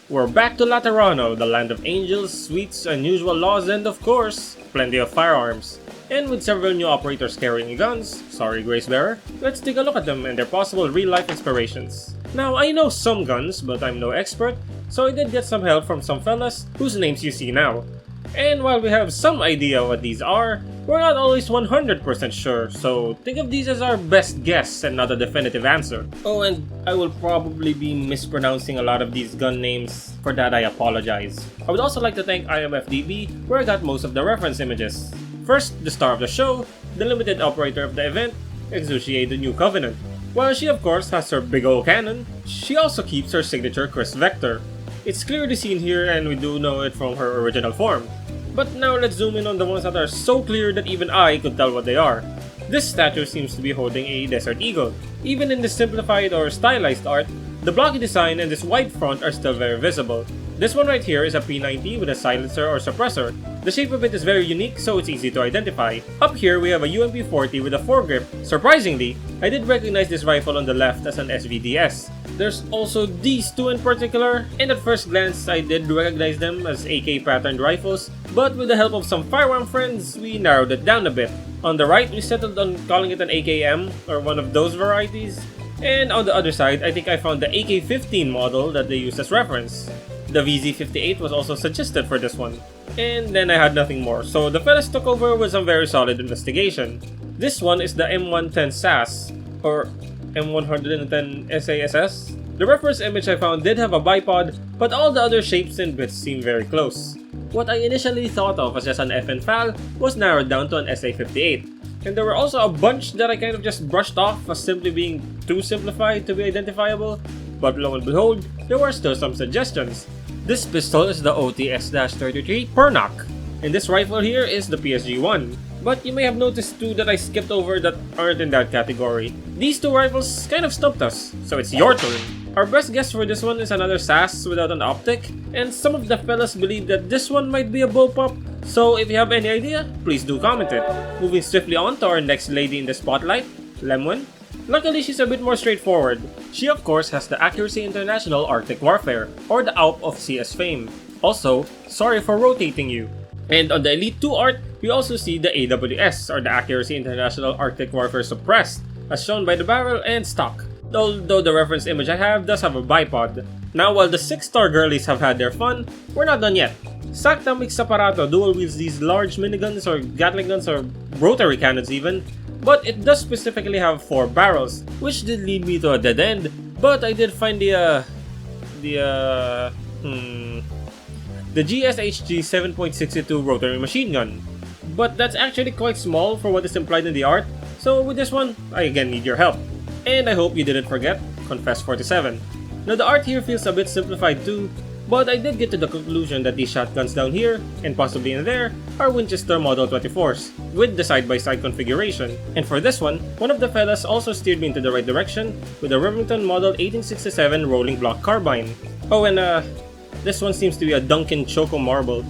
We're back to Laterano, the land of angels, sweets, unusual laws, and of course, plenty of firearms. And with several new operators carrying guns, sorry Gracebearer, let's take a look at them and their possible real-life inspirations. Now, I know some guns, but I'm no expert, so I did get some help from some fellas whose names you see now. And while we have some idea what these are, we're not always 100% sure, so think of these as our best guess and not a definitive answer. Oh, and I will probably be mispronouncing a lot of these gun names. For that, I apologize. I would also like to thank IMFDB, where I got most of the reference images. First, the star of the show, the limited operator of the event, Exuciate the New Covenant. While she of course has her big ol' cannon, she also keeps her signature Chris Vector. It's clearly seen here and we do know it from her original form. But now let's zoom in on the ones that are so clear that even I could tell what they are. This statue seems to be holding a Desert Eagle. Even in this simplified or stylized art, the blocky design and this wide front are still very visible. This one right here is a P90 with a silencer or suppressor. The shape of it is very unique, so it's easy to identify. Up here we have a UMP-40 with a foregrip. Surprisingly, I did recognize this rifle on the left as an SVDS. There's also these two in particular, and at first glance I did recognize them as AK patterned rifles, but with the help of some firearm friends, we narrowed it down a bit. On the right, we settled on calling it an AKM, or one of those varieties. And on the other side, I think I found the AK-15 model that they used as reference. The VZ58 was also suggested for this one. And then I had nothing more, so the fellas took over with some very solid investigation. This one is the M110 SAS, or M110 SASS. The reference image I found did have a bipod, but all the other shapes and bits seem very close. What I initially thought of as just an FN FAL was narrowed down to an SA58. And there were also a bunch that I kind of just brushed off as simply being too simplified to be identifiable, but lo and behold, there were still some suggestions. This pistol is the OTS-33 Pernock, and this rifle here is the PSG-1. But you may have noticed too that I skipped over that aren't in that category. These two rifles kind of stumped us, so it's your turn. Our best guess for this one is another SAS without an optic, and some of the fellas believe that this one might be a bullpup, so if you have any idea, please do comment it. Moving swiftly on to our next lady in the spotlight, Lemwin. Luckily, she's a bit more straightforward. She of course has the Accuracy International Arctic Warfare, or the AWP of CS fame. Also, sorry for rotating you. And on the Elite 2 art, we also see the AWS, or the Accuracy International Arctic Warfare Suppressed, as shown by the barrel and stock. Although the reference image I have does have a bipod. Now while the 6-star girlies have had their fun, we're not done yet. Sakta Mix Aparato dual wields these large miniguns or Gatling guns or rotary cannons even, but it does specifically have 4 barrels, which did lead me to a dead end, but I did find the GSHG 7.62 rotary machine gun. But that's actually quite small for what is implied in the art, so with this one, I again need your help. And I hope you didn't forget Confess 47. Now the art here feels a bit simplified too, but I did get to the conclusion that these shotguns down here, and possibly in there, are Winchester Model 24s, with the side-by-side configuration. And for this one of the fellas also steered me into the right direction with a Remington Model 1867 rolling block carbine. Oh, and this one seems to be a Duncan Choco Marble.